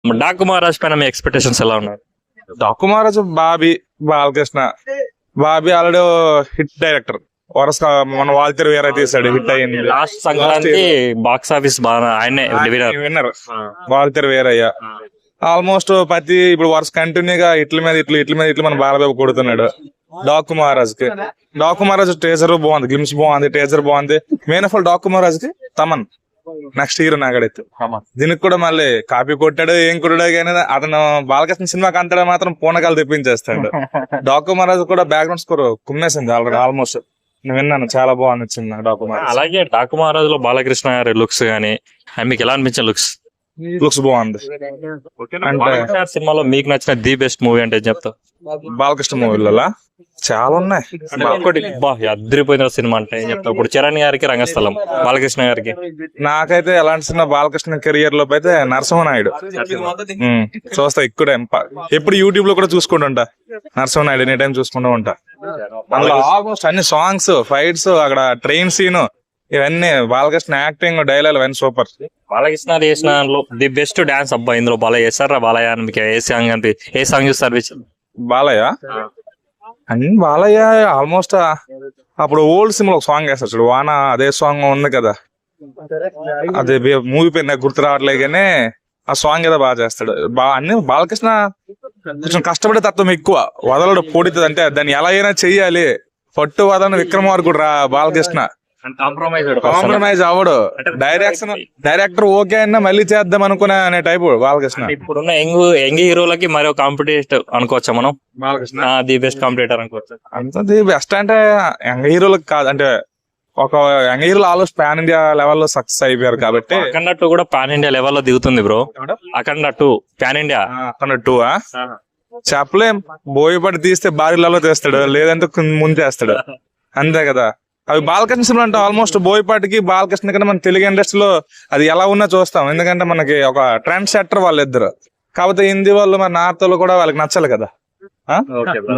డాకు మహారాజ్ పైన మీ ఎక్స్పెక్టేషన్స్ ఎలా ఉన్నాయి? Daaku Maharaj Balakrishna Bobby already hit director. వరస మన వాల్తేరు వేరే తీసాడు, హిట్ అయ్యింది. లాస్ట్ సంక్రాంతి బాక్స్ ఆఫీస్ బాగా ఆయనే విన్నర్ వాల్తేరు వేరయ్య. ఆల్మోస్ట్ ఇప్పుడు వరుస కంటిన్యూగా ఇట్ల మీద ఇట్ల మన బాలబాబు కొడుతున్నాడు. డాకు మహారాజ్ కి టేజర్ బాగుంది, గ్లిమ్స్ బాగుంది, టేజర్ బాగుంది. Main of all Daaku Maharaj కి తమన్ నెక్స్ట్ హీరో నాగడైతే. దీనికి కూడా మళ్ళీ కాపీ కొట్టాడు, ఏం కొట్టాడు కానీ అతను బాలకృష్ణ సినిమాకి అంతటా మాత్రం పూనకాలు తెప్పించేస్తాడు. డాకు మహారాజ్ కూడా బ్యాక్గ్రౌండ్ స్కోర్ కుమ్మేసింది ఆల్రెడీ ఆల్మోస్ట్. నేను విన్నాను, చాలా బాగా నచ్చింది డాకు మహారాజ్. అలాగే డాకు మహారాజ్ లో బాలకృష్ణ గారి లుక్స్ గానీ మీకు ఎలా అనిపించే లుక్స్ బాగుంది. అంటే సినిమాలో మీకు నచ్చిన ది బెస్ట్ మూవీ అంటే చెప్తా? బాలకృష్ణ మూవీలలో చాలా ఉన్నాయి. ఒకటి అద్దరిపోయిన సినిమా అంటే ఏం చెప్తా? ఇప్పుడు చరణ్ గారికి రంగస్థలం, బాలకృష్ణ గారికి. నాకైతే ఎలాంటి సినిమా బాలకృష్ణ కెరియర్ లో అయితే నరసింహనాయుడు చూస్తా ఎక్కువ. ఎప్పుడు యూట్యూబ్ లో కూడా చూసుకుంటా నరసింహనాయుడు, ఎనీ టైం చూసుకుంటూ ఉంటా. అందులో ఆల్మోస్ట్ అన్ని సాంగ్స్, ఫైట్స్, అక్కడ ట్రైన్ సీన్, ఇవన్నీ బాలకృష్ణ యాక్టింగ్, డైలాగ్ ఇవన్నీ సూపర్. బాలకృష్ణ చేసిన ది బెస్ట్ డాన్స్ అబ్బా ఇందులో బాలయ్య చేస్తారా? బాలయ్య మీకు ఏ సాంగ్ అంటే ఏ సాంగ్ చూస్తారు? బాలయ్య అన్ని బాలయ్య ఆల్మోస్ట్ అప్పుడు ఓల్డ్ సినిమా ఒక సాంగ్ వేస్తాడు చూడు, వాన, అదే సాంగ్ ఉంది కదా, అదే మూవీ పేరు నాకు గుర్తు రావట్లేదు కానీ ఆ సాంగ్ ఏదో బాగా చేస్తాడు. అన్ని బాలకృష్ణ కొంచెం కష్టపడే తత్వం ఎక్కువ, వదలడు, పొడితుంది. అంటే దాన్ని ఎలా అయినా చెయ్యాలి, పట్టు వదలని విక్రమార్కుడు రా బాలకృష్ణ. కాంప్రమైజ్ అవ్వడు. డైరెక్టర్ ఓకే అయినా మళ్ళీ చేద్దాం అనుకునే అనే టైప్ బాలకృష్ణ. ఇప్పుడున్న యంగ్ హీరోలకి మరో కాంపిటేటివ్ అనుకోవచ్చా మనం? బాలకృష్ణ ది బెస్ట్ కాంపిటేటర్ అనుకోవచ్చు. అంత ది బెస్ట్ అంటే యంగ్ హీరోలకు కాదు, అంటే ఒక యంగ్ హీరోలు ఆల్మోస్ట్ పాన్ ఇండియా లెవెల్లో సక్సెస్ అయిపోయారు కాబట్టి. అఖండ 2 కూడా పాన్ ఇండియా లెవెల్లో దిగుతుంది బ్రో. అఖండ 2 పాన్ ఇండియా. అఖండ 2 చెప్పలేం, బోయపడి తీస్తే భారీలలో తీస్తాడు, లేదంటే ముందు చేస్తాడు, అంతే కదా. అవి బాలకృష్ణ సినిమా అంటే ఆల్మోస్ట్ బోయపాటికి బాలకృష్ణ కన్నా మన తెలుగు ఇండస్ట్రీలో అది ఎలా ఉన్నా చూస్తాం. ఎందుకంటే మనకి ఒక ట్రెండ్ సెట్టర్ వాళ్ళిద్దరు. కాకపోతే హిందీ వాళ్ళు మరి నార్త్ వాళ్ళు కూడా వాళ్ళకి నచ్చాలి కదా,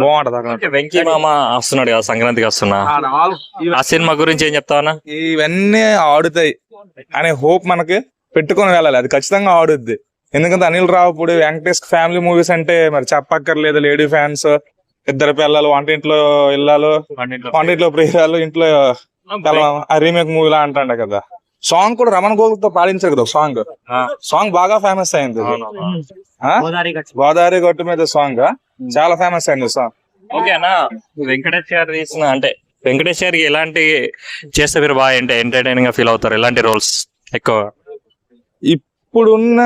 బాగుంటది. వెంకీ మామ వస్తున్నాడు కదా సంక్రాంతికి వస్తున్నా, ఆ సినిమా గురించి ఏం చెప్తావన్నా? ఇవన్నీ ఆడుతాయి అనే హోప్ మనకి పెట్టుకుని వెళ్ళాలి, అది ఖచ్చితంగా ఆడుద్ది. ఎందుకంటే అనిల్ రావుపూడి, వెంకటేష్ ఫ్యామిలీ మూవీస్ అంటే మరి చెప్పక్కర్లేదు. లేడీ ఫ్యాన్స్, ఇద్దరు పిల్లలు, వంటింట్లో ఇల్లాలు, వంటింట్లో ప్రియురాలు, ఇంట్లో ఆ రీమేక్ మూవీలా అంటాండ కదా. సాంగ్ కూడా రమణ గోగులతో పాడించారు కదా సాంగ్ బాగా ఫేమస్ అయింది. గోదావరి గట్టు మీద సాంగ్ చాలా ఫేమస్ అయింది సాంగ్. ఓకేనా? వెంకటేష్ గారు తీసిన అంటే వెంకటేష్ గారికి ఎలాంటి చేస్తే మీరు బాగా ఎంటర్టైనింగ్ గా ఫీల్ అవుతారు? ఎలాంటి రోల్స్ ఎక్కువ? ఇప్పుడున్న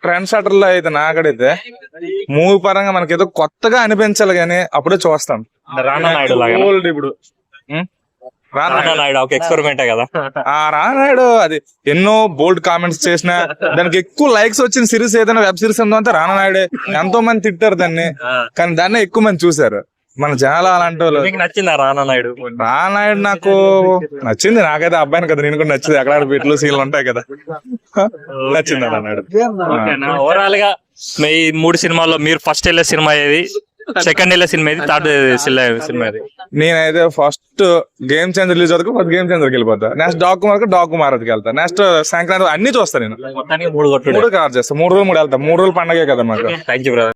ట్రెండ్ సెటర్లో అయితే నాకడైతే మూవీ పరంగా మనకి ఏదో కొత్తగా అనిపించాలి కానీ అప్పుడే చూస్తాం. రానానాయుడు ఇప్పుడు ఎక్స్పెరిమెంటే కదా. రానాయుడు అది ఎన్నో బోల్డ్ కామెంట్స్ చేసిన, దానికి ఎక్కువ లైక్స్ వచ్చిన సిరీస్ ఏదైనా వెబ్ సిరీస్ ఉందో అంటే రానానాయుడే. ఎంతో మంది తిట్టారు దాన్ని, కానీ దాన్నే ఎక్కువ మంది చూసారు మన జనాలు. అలాంటి వాళ్ళు నచ్చిందా రానానాయుడు? రానాయుడు నాకు నచ్చింది, నాకైతే అబ్బాయిని కదా, నేను కూడా నచ్చింది. అక్కడ బిట్లు సీన్లు ఉంటాయి కదా, నచ్చింది రానాయుడు. ఓవరాల్ గా మీ 3 సినిమాల్లో మీరు ఫస్ట్ వెళ్ళే సినిమా ఏది, సెకండ్ వెళ్ళే సినిమా ఏది, థర్డ్ సినిమా ఏది? నేనైతే ఫస్ట్ గేమ్ చేంజర్ రిలీజ్ అవుతుంది, ఫస్ట్ గేమ్ చేంజర్కి వెళ్ళిపోతా. నెక్స్ట్ డాకు మహారాజ్కి వెళ్తా. నెక్స్ట్ సంక్రాంతి అన్ని చూస్తాను నేను. 3 కవర్ చేస్తా. 3 రోజులు వెళ్తా. 3 రోజులు పండగే కదా మాకు. Thank you brother.